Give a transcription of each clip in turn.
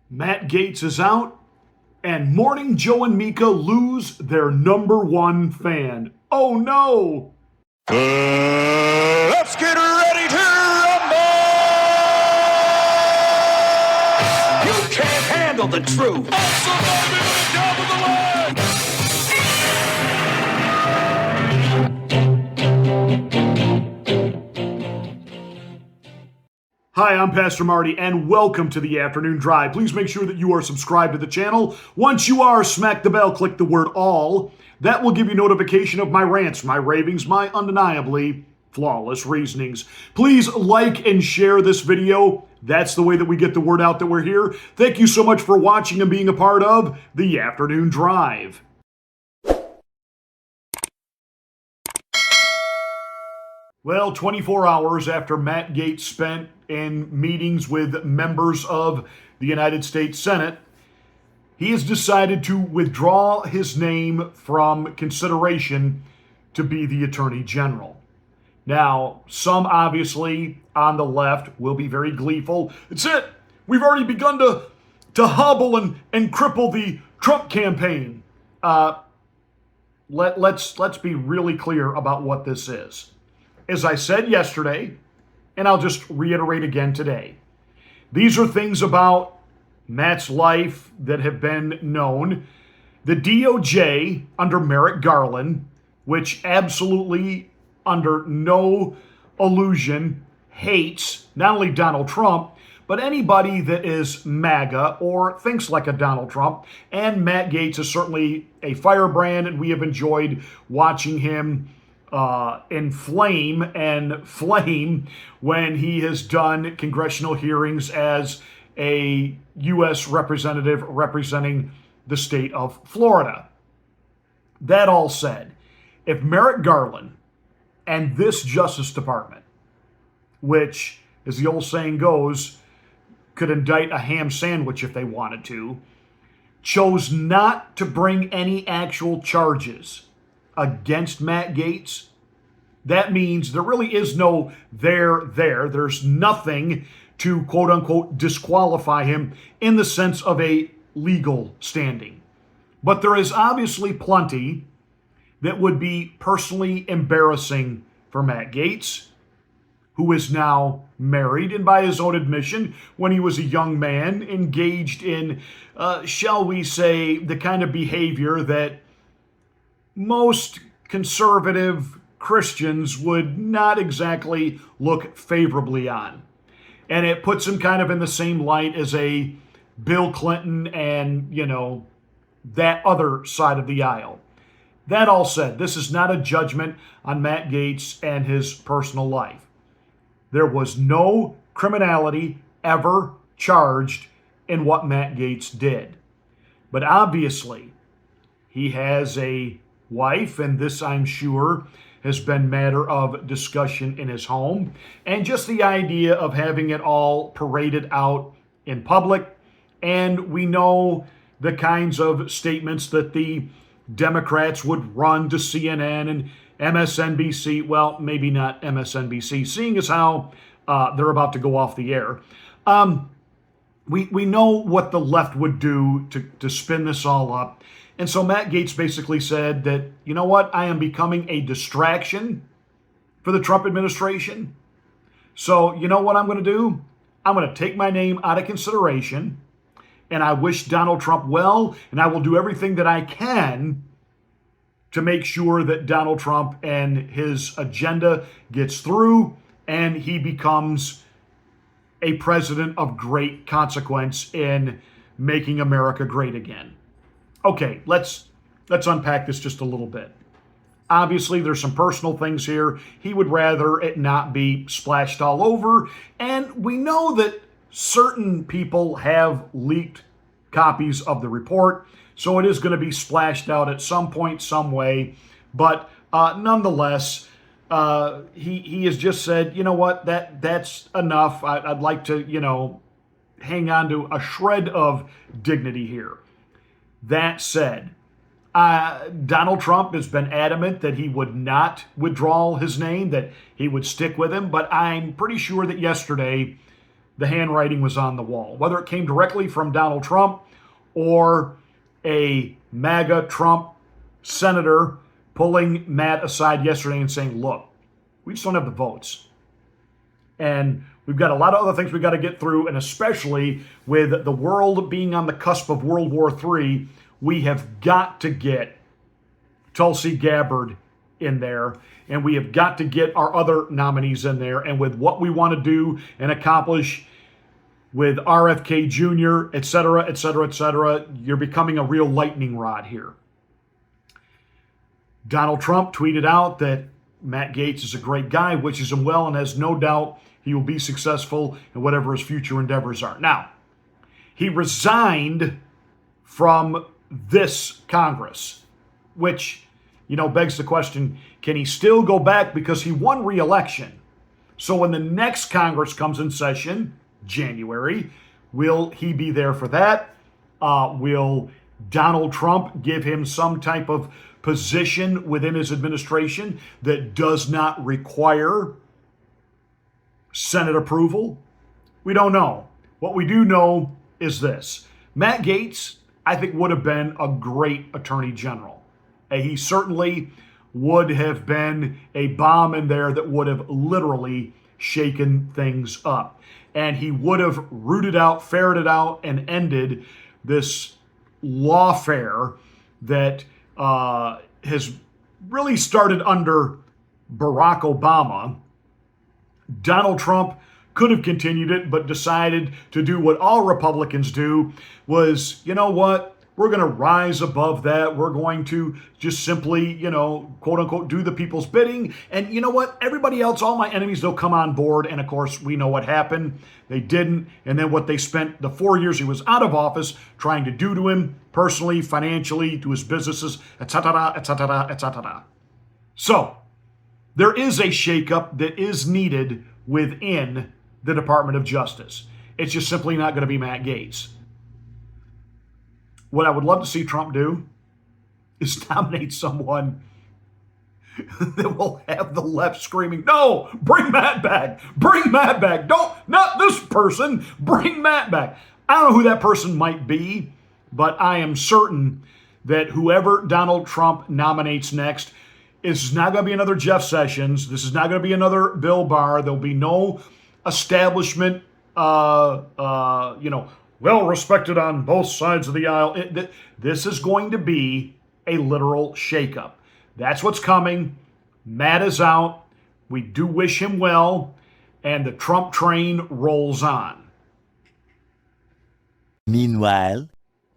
Matt Gaetz is out, and Morning Joe and Mika lose their number one fan. Oh no! Let's get ready to rumble! You can't handle the truth. Somebody on top of the line! Hi, I'm Pastor Marty, and welcome to the Afternoon Drive. Please make sure that you are subscribed to the channel. Once you are, smack the bell, click the word all. That will give you notification of my rants, my ravings, my undeniably flawless reasonings. Please like and share this video. That's the way that we get the word out that we're here. Thank you so much for watching and being a part of the Afternoon Drive. Well, 24 hours after Matt Gaetz spent in meetings with members of the United States Senate, he has decided to withdraw his name from consideration to be the Attorney General. Now, some obviously on the left will be very gleeful. It's it. We've already begun to hobble and cripple the Trump campaign. Let's be really clear about what this is. As I said yesterday, and I'll just reiterate again today, these are things about Matt's life that have been known. The DOJ under Merrick Garland, which absolutely under no illusion hates not only Donald Trump, but anybody that is MAGA or thinks like a Donald Trump. And Matt Gaetz is certainly a firebrand, and we have enjoyed watching him inflame and flame when he has done congressional hearings as a U.S. representative representing the state of Florida. That all said, if Merrick Garland and this Justice Department, which, as the old saying goes, could indict a ham sandwich if they wanted to, chose not to bring any actual charges against Matt Gaetz, that means there really is no there. There's nothing to quote unquote disqualify him in the sense of a legal standing. But there is obviously plenty that would be personally embarrassing for Matt Gaetz, who is now married, and by his own admission, when he was a young man, engaged in, shall we say, the kind of behavior that most conservative Christians would not exactly look favorably on. And it puts him kind of in the same light as a Bill Clinton and, that other side of the aisle. That all said, this is not a judgment on Matt Gaetz and his personal life. There was no criminality ever charged in what Matt Gaetz did. But obviously, he has a wife, and this, I'm sure, has been matter of discussion in his home, and just the idea of having it all paraded out in public. And we know the kinds of statements that the Democrats would run to CNN and MSNBC. Well, maybe not MSNBC, seeing as how they're about to go off the air. We know what the left would do to spin this all up. And so Matt Gaetz basically said that, you know what, I am becoming a distraction for the Trump administration. So you know what I'm going to do? I'm going to take my name out of consideration, and I wish Donald Trump well, and I will do everything that I can to make sure that Donald Trump and his agenda gets through and he becomes a president of great consequence in making America great again. Okay, let's unpack this just a little bit. Obviously, there's some personal things here. He would rather it not be splashed all over. And we know that certain people have leaked copies of the report, so it is going to be splashed out at some point, some way. But nonetheless, he has just said, you know what, that's enough. I'd like to, hang on to a shred of dignity here. That said, Donald Trump has been adamant that he would not withdraw his name, that he would stick with him. But I'm pretty sure that yesterday the handwriting was on the wall. Whether it came directly from Donald Trump or a MAGA Trump senator pulling Matt aside yesterday and saying, look, we just don't have the votes. And we've got a lot of other things we've got to get through, and especially with the world being on the cusp of World War III, we have got to get Tulsi Gabbard in there, and we have got to get our other nominees in there. And with what we want to do and accomplish with RFK Jr., et cetera, et cetera, et cetera, you're becoming a real lightning rod here. Donald Trump tweeted out that Matt Gaetz is a great guy, wishes him well, and has no doubt he will be successful in whatever his future endeavors are. Now, he resigned from this Congress, which, begs the question, can he still go back because he won re-election? So when the next Congress comes in session, January, will he be there for that? Will Donald Trump give him some type of position within his administration that does not require Senate approval? We don't know. What we do know is this. Matt Gaetz, I think, would have been a great attorney general. He certainly would have been a bomb in there that would have literally shaken things up. And he would have rooted out, ferreted out, and ended this lawfare that has really started under Barack Obama. Donald Trump could have continued it, but decided to do what all Republicans do, was, you know what? We're going to rise above that. We're going to just simply, quote unquote, do the people's bidding. And you know what? Everybody else, all my enemies, they'll come on board. And of course, we know what happened. They didn't. And then what they spent the 4 years he was out of office trying to do to him personally, financially, to his businesses, etc., etc., etc. So there is a shakeup that is needed within the Department of Justice. It's just simply not going to be Matt Gaetz. What I would love to see Trump do is nominate someone that will have the left screaming, no, bring Matt back, bring Matt back. Not this person, bring Matt back. I don't know who that person might be, but I am certain that whoever Donald Trump nominates next is not going to be another Jeff Sessions. This is not going to be another Bill Barr. There'll be no establishment, well respected on both sides of the aisle. This is going to be a literal shakeup. That's what's coming. Matt is out. We do wish him well, and the Trump train rolls on. Meanwhile,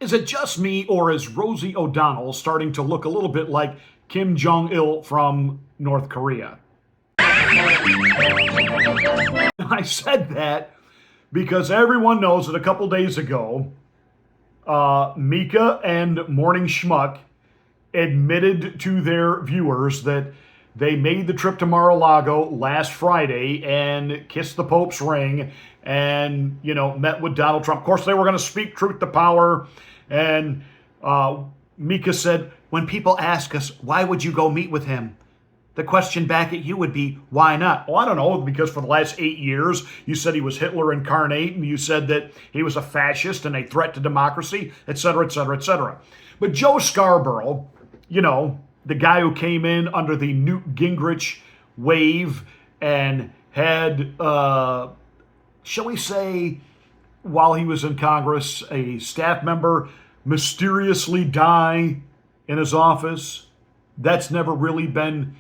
is it just me, or is Rosie ODonnell starting to look a little bit like Kim Jong-il from North Korea? I said that because everyone knows that a couple days ago, Mika and Morning Schmuck admitted to their viewers that they made the trip to Mar-a-Lago last Friday and kissed the Pope's ring and, met with Donald Trump. Of course, they were going to speak truth to power. And Mika said, when people ask us, why would you go meet with him? The question back at you would be, why not? Well, I don't know, because for the last 8 years, you said he was Hitler incarnate, and you said that he was a fascist and a threat to democracy, et cetera, et cetera, et cetera. But Joe Scarborough, the guy who came in under the Newt Gingrich wave and had, shall we say, while he was in Congress, a staff member mysteriously die in his office. That's never really been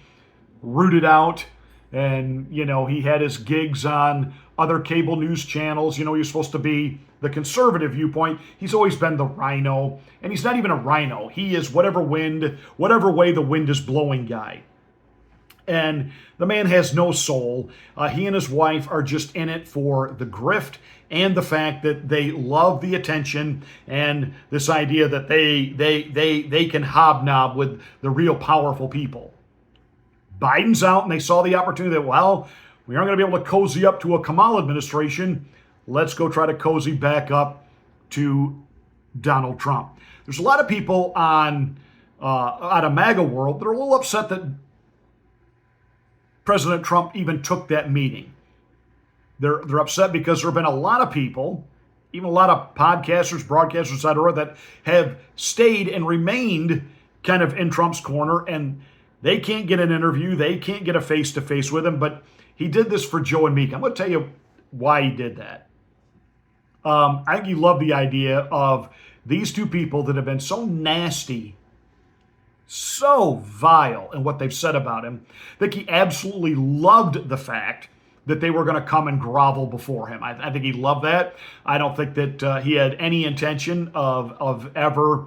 rooted out. And, he had his gigs on other cable news channels. He was supposed to be the conservative viewpoint. He's always been the rhino. And he's not even a rhino. He is whatever way the wind is blowing guy. And the man has no soul. He and his wife are just in it for the grift and the fact that they love the attention and this idea that they can hobnob with the real powerful people. Biden's out, and they saw the opportunity that, well, we aren't going to be able to cozy up to a Kamala administration. Let's go try to cozy back up to Donald Trump. There's a lot of people out of MAGA world that are a little upset that President Trump even took that meeting. They're upset because there have been a lot of people, even a lot of podcasters, broadcasters, etc., that have stayed and remained kind of in Trump's corner, and they can't get an interview. They can't get a face-to-face with him, but he did this for Joe and Meek. I'm going to tell you why he did that. I think he loved the idea of these two people that have been so nasty, so vile in what they've said about him. I think he absolutely loved the fact that they were going to come and grovel before him. I think he loved that. I don't think that he had any intention of ever,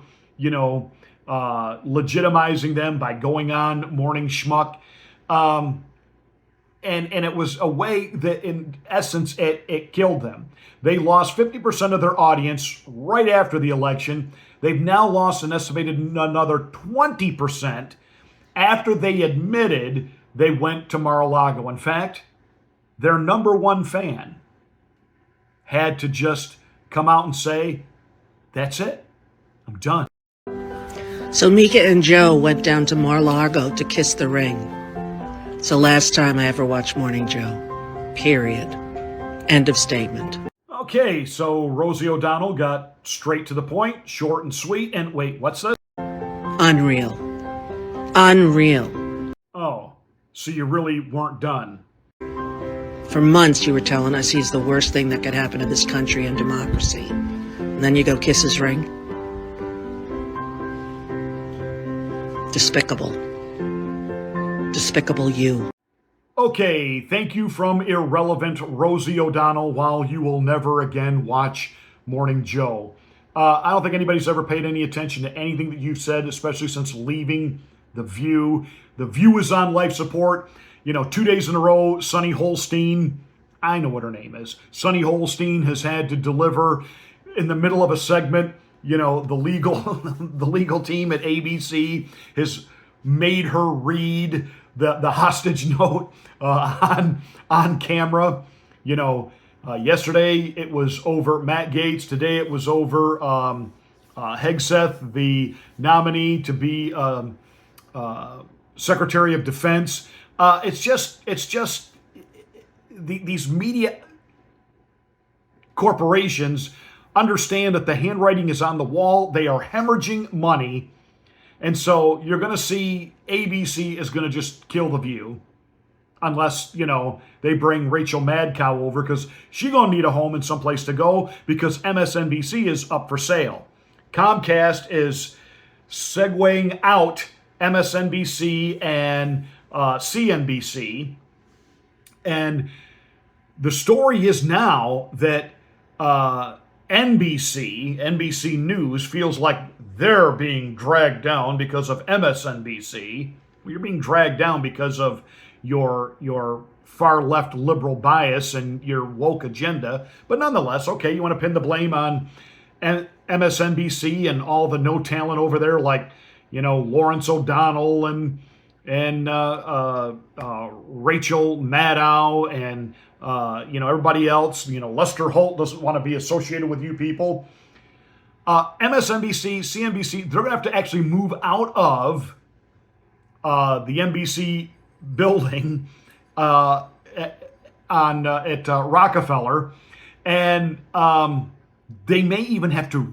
legitimizing them by going on Morning Schmuck. And it was a way that, in essence, it killed them. They lost 50% of their audience right after the election. They've now lost an estimated another 20% after they admitted they went to Mar-a-Lago. In fact, their number one fan had to just come out and say, that's it. I'm done. So Mika and Joe went down to Mar-a-Lago to kiss the ring. It's the last time I ever watched Morning Joe. Period. End of statement. Okay, so Rosie ODonnell got straight to the point, short and sweet. And wait, what's this? Unreal. Unreal. Oh, so you really weren't done. For months you were telling us he's the worst thing that could happen to this country and democracy. And then you go kiss his ring? Despicable. Despicable you. Okay, thank you from irrelevant Rosie ODonnell while you will never again watch Morning Joe. I don't think anybody's ever paid any attention to anything that you've said, especially since leaving The View. The View is on life support. 2 days in a row, Sunny Holstein, I know what her name is, Sunny Holstein has had to deliver in the middle of a segment. The legal team at ABC has made her read the hostage note on camera. Yesterday it was over Matt Gaetz. Today it was over Hegseth, the nominee to be Secretary of Defense. It's just these media corporations understand that the handwriting is on the wall. They are hemorrhaging money. And so you're going to see ABC is going to just kill The View unless, they bring Rachel Madcow over, because she's going to need a home and someplace to go because MSNBC is up for sale. Comcast is segueing out MSNBC and CNBC. And the story is now that NBC News feels like they're being dragged down because of MSNBC. Well, you're being dragged down because of your far left liberal bias and your woke agenda. But nonetheless, okay, you want to pin the blame on MSNBC and all the no talent over there, like Lawrence O'Donnell and Rachel Maddow and everybody else. Lester Holt doesn't want to be associated with you people. MSNBC, CNBC, they're going to have to actually move out of the NBC building at Rockefeller, and they may even have to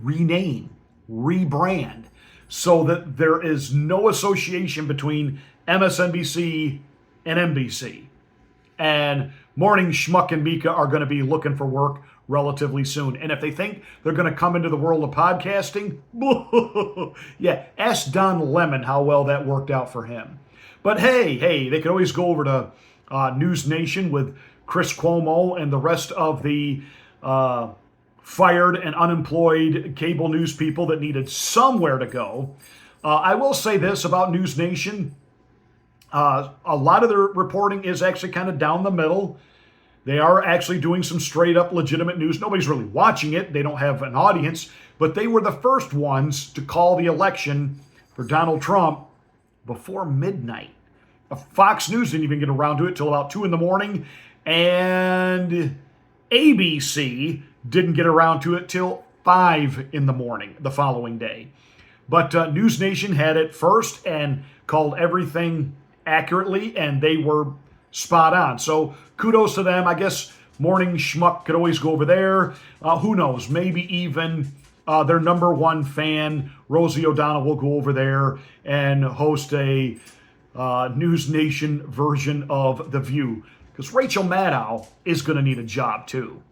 rebrand, so that there is no association between MSNBC and NBC. And Morning Schmuck and Mika are going to be looking for work relatively soon. And if they think they're going to come into the world of podcasting, yeah, ask Don Lemon how well that worked out for him. But hey, they could always go over to News Nation with Chris Cuomo and the rest of the fired and unemployed cable news people that needed somewhere to go. I will say this about News Nation. A lot of their reporting is actually kind of down the middle. They are actually doing some straight up legitimate news. Nobody's really watching it. They don't have an audience, but they were the first ones to call the election for Donald Trump before midnight. Fox News didn't even get around to it till about 2 a.m, and ABC didn't get around to it till 5 a.m. the following day. But News Nation had it first and called everything accurately, and they were spot on. So kudos to them. I guess Morning Schmuck could always go over there. Who knows? Maybe even their number one fan, Rosie ODonnell, will go over there and host a News Nation version of The View. Because Rachel Maddow is going to need a job too.